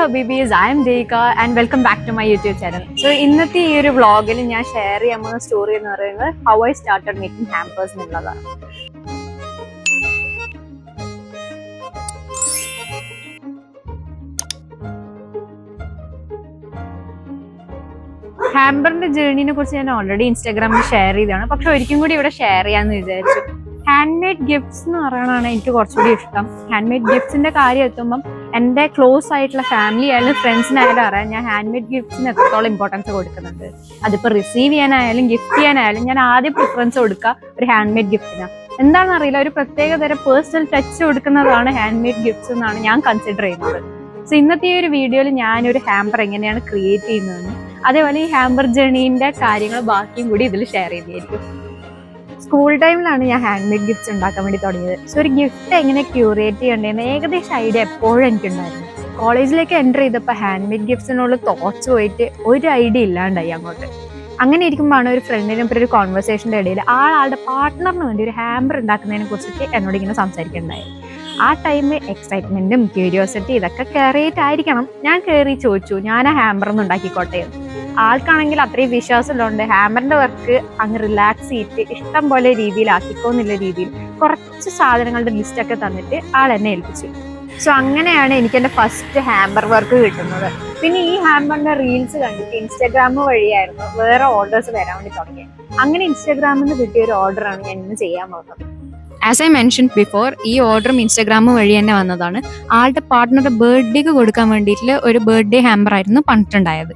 Habibis, I am Deika and welcome back to my YouTube channel. So ഇന്നത്തെ ഈ ഒരു വ്ളോഗിൽ ഞാൻ ഷെയർ ചെയ്യാൻ പോകുന്ന സ്റ്റോറി എന്ന് പറയുന്നത് how I started making hampers എന്നുള്ളതാണ്. ഹാമ്പറിന്റെ ജേർണിനെ കുറിച്ച് ഞാൻ ഓൾറെഡി ഇൻസ്റ്റാഗ്രാമിൽ ഷെയർ ചെയ്തതാണ്. പക്ഷെ ഒരിക്കലും കൂടി ഇവിടെ ഷെയർ ചെയ്യാന്ന് വിചാരിച്ചു. ഹാൻഡ് മെയ്ഡ് ഗിഫ്റ്റ്സ് എന്ന് പറയുന്നതാണ് എനിക്ക് കുറച്ചുകൂടി ഇഷ്ടം. ഹാൻഡ് മെയ്ഡ് ഗിഫ്റ്റ്സിന്റെ കാര്യം എത്തുമ്പം എൻ്റെ ക്ലോസ് ആയിട്ടുള്ള ഫാമിലി ആയാലും ഫ്രണ്ട്സിനായാലും അറിയാം ഞാൻ ഹാൻഡ് മെയ്ഡ് ഗിഫ്റ്റ്സിന് എത്രത്തോളം ഇമ്പോർട്ടൻസ് കൊടുക്കുന്നുണ്ട്. അതിപ്പോൾ റിസീവ് ചെയ്യാനായാലും ഗിഫ്റ്റ് ചെയ്യാനായാലും ഞാൻ ആദ്യം പ്രിഫറൻസ് കൊടുക്കുക ഒരു ഹാൻഡ് മെയ്ഡ് ഗിഫ്റ്റിനാണ്. എന്താണെന്ന് അറിയില്ല, ഒരു പ്രത്യേക തരം പേഴ്സണൽ ടച്ച് കൊടുക്കുന്നതാണ് ഹാൻഡ് മെയ്ഡ് ഗിഫ്റ്റ്സ് എന്നാണ് ഞാൻ കൺസിഡർ ചെയ്യുന്നത്. സോ ഇന്നത്തെ ഈ ഒരു വീഡിയോയിൽ ഞാനൊരു ഹാമ്പർ എങ്ങനെയാണ് ക്രിയേറ്റ് ചെയ്യുന്നതെന്ന് അതേപോലെ ഈ ഹാമ്പർ ജേർണീൻ്റെ കാര്യങ്ങൾ ബാക്കിയും കൂടി ഇതിൽ ഷെയർ ചെയ്തായിരിക്കും. സ്കൂൾ ടൈമിലാണ് ഞാൻ ഹാൻഡ് മെയ്ഡ് ഗിഫ്റ്റ്സ് ഉണ്ടാക്കാൻ വേണ്ടി തുടങ്ങിയത്. സോ ഒരു ഗിഫ്റ്റ് എങ്ങനെ ക്യൂറേറ്റ് ചെയ്യേണ്ടതെന്ന് ഏകദേശം ഐഡിയ എപ്പോഴും എനിക്കുണ്ടായിരുന്നു. കോളേജിലേക്ക് എൻ്റർ ചെയ്തപ്പോൾ ഹാൻഡ് മെയ്ഡ് ഗിഫ്റ്റ്സിനോട് തോച്ചു പോയിട്ട് ഒരു ഐഡിയ ഇല്ലാണ്ടായി അങ്ങോട്ട്. അങ്ങനെ ഇരിക്കുമ്പോഴാണ് ഒരു ഫ്രണ്ടിനൊപ്പം ഒരു കോൺവെർസേഷൻ്റെ ഇടയിൽ ആളുടെ പാർട്ട്ണറിന് വേണ്ടി ഒരു ഹാമ്പർ ഉണ്ടാക്കുന്നതിനെ കുറിച്ചിട്ട് എന്നോട് ഇങ്ങനെ സംസാരിക്കുന്നുണ്ടായി. ആ ടൈമിൽ എക്സൈറ്റ്മെൻറ്റും ക്യൂരിയോസിറ്റി ഇതൊക്കെ കയറിയിട്ടായിരിക്കണം ഞാൻ കയറി ചോദിച്ചു ഞാൻ ആ ഹാമ്പർ ഒന്ന് ഉണ്ടാക്കിക്കോട്ടെ. ആൾക്കാണെങ്കിൽ അത്രയും വിശ്വാസമുള്ളതുകൊണ്ട് ഹാമറിന്റെ വർക്ക് അങ്ങ് റിലാക്സ് ചെയ്തിട്ട് ഇഷ്ടം പോലെ രീതിയിലാക്കിക്കോ എന്നുള്ള രീതിയിൽ കുറച്ച് സാധനങ്ങളുടെ ലിസ്റ്റൊക്കെ തന്നിട്ട് ആൾ എന്നെ ഏൽപ്പിച്ചു. സോ അങ്ങനെയാണ് എനിക്ക് എൻ്റെ ഫസ്റ്റ് ഹാമ്പർ വർക്ക് കിട്ടുന്നത്. പിന്നെ ഈ ഹാമ്പറിന്റെ റീൽസ് കണ്ടിട്ട് ഇൻസ്റ്റാഗ്രാം വഴിയായിരുന്നു വേറെ ഓർഡേഴ്സ് വരാൻ വേണ്ടി തുടങ്ങിയത്. അങ്ങനെ ഇൻസ്റ്റാഗ്രാമിൽ നിന്ന് കിട്ടിയ ഒരു ഓർഡറാണ് ഞാൻ ഇന്ന് ചെയ്യാൻ പോകുന്നത്. ആസ് ഐ മെൻഷൻ ബിഫോർ, ഈ ഓർഡറും ഇൻസ്റ്റാഗ്രാം വഴി തന്നെ വന്നതാണ്. ആളുടെ പാർട്ട്ണറുടെ ബർത്ത്ഡേക്ക് കൊടുക്കാൻ വേണ്ടിയിട്ടുള്ള ഒരു ബർത്ത്ഡേ ഹാമ്പർ ആയിരുന്നു പറഞ്ഞിട്ടുണ്ടായത്.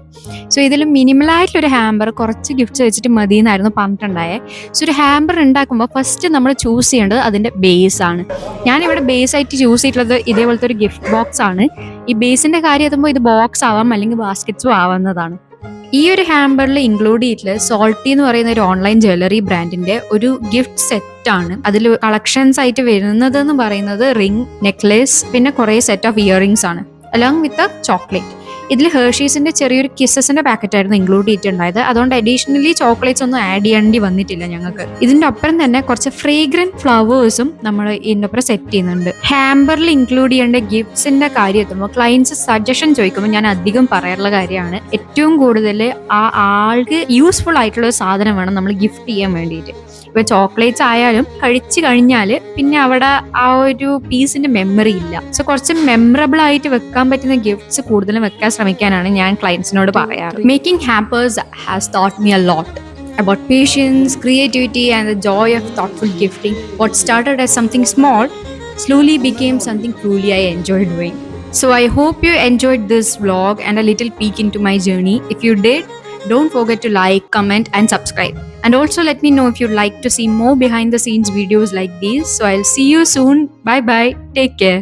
സോ ഇതിൽ മിനിമലായിട്ടുള്ളൊരു ഹാമ്പർ കുറച്ച് ഗിഫ്റ്റ്സ് വെച്ചിട്ട് മതി എന്നായിരുന്നു പറഞ്ഞിട്ടുണ്ടായത്. സോ ഒരു ഹാമ്പർ ഉണ്ടാക്കുമ്പോൾ ഫസ്റ്റ് നമ്മൾ ചൂസ് ചെയ്യേണ്ടത് അതിൻ്റെ ബേസ് ആണ്. ഞാനിവിടെ ബേസ് ആയിട്ട് ചൂസ് ചെയ്തിട്ടുള്ളത് ഇതേപോലത്തെ ഒരു ഗിഫ്റ്റ് ബോക്സ് ആണ്. ഈ ബേസിൻ്റെ കാര്യം എത്തുമ്പോൾ ഇത് ബോക്സ് ആവാം അല്ലെങ്കിൽ ബാസ്ക്കറ്റ്സും ആവുന്നതാണ്. ഈ ഒരു ഹാമ്പറിൽ ഇൻക്ലൂഡ് ചെയ്തിട്ടുള്ളത് സോൾട്ടി എന്ന് പറയുന്ന ഒരു ഓൺലൈൻ ജ്വല്ലറി ബ്രാൻഡിന്റെ ഒരു ഗിഫ്റ്റ് സെറ്റ് ആണ്. അതിൽ കളക്ഷൻസ് ആയിട്ട് വരുന്നത് എന്ന് പറയുന്നത് റിംഗ്, നെക്ലേസ്, പിന്നെ കുറേ സെറ്റ് ഓഫ് ഇയറിംഗ്സ് ആണ് അലോങ് വിത്ത് ചോക്ലേറ്റ്. ഇതിൽ ഹേർഷീസിന്റെ ചെറിയൊരു കിസസിന്റെ പാക്കറ്റ് ആയിരുന്നു ഇൻക്ലൂഡ് ചെയ്തിട്ടുണ്ടായത്. അതുകൊണ്ട് അഡീഷണലി ചോക്ലേറ്റ്സ് ഒന്നും ആഡ് ചെയ്യേണ്ടി വന്നിട്ടില്ല ഞങ്ങൾക്ക്. ഇതിന്റെ ഒപ്പം തന്നെ കുറച്ച് ഫ്രേഗ്രന്റ് ഫ്ലവേഴ്സും നമ്മൾ ഇതിന്റെ ഒപ്പം സെറ്റ് ചെയ്യുന്നുണ്ട്. ഹാമ്പറിൽ ഇൻക്ലൂഡ് ചെയ്യേണ്ട ഗിഫ്റ്റ്സിന്റെ കാര്യം എത്തുമ്പോൾ ക്ലയൻസ് സജഷൻ ചോദിക്കുമ്പോൾ ഞാൻ അധികം പറയാറുള്ള കാര്യമാണ് ഏറ്റവും കൂടുതൽ ആ ആൾക്ക് യൂസ്ഫുൾ ആയിട്ടുള്ള ഒരു സാധനം വേണം നമ്മൾ ഗിഫ്റ്റ് ചെയ്യാൻ വേണ്ടിയിട്ട്. ഇപ്പൊ ചോക്ലേറ്റ്സ് ആയാലും കഴിച്ചു കഴിഞ്ഞാൽ പിന്നെ അവിടെ ആ ഒരു പീസിന്റെ മെമ്മറി ഇല്ല. സോ കുറച്ച് മെമ്മറബിൾ ആയിട്ട് വെക്കാൻ പറ്റുന്ന ഗിഫ്റ്റ്സ് കൂടുതലും വെക്കാൻ ശ്രമിക്കാനാണ് ഞാൻ ക്ലയൻസിനോട് പറയാറ്. Making hampers has taught me a lot about patience, creativity and the joy of thoughtful gifting. What started as something small slowly became something truly I enjoy doing. So I hope you enjoyed this vlog and a little peek into my journey. If you did, don't forget to like, comment and subscribe. And also let me know if you'd like to see more behind the scenes videos like these. So I'll see you soon. Bye bye. Take care.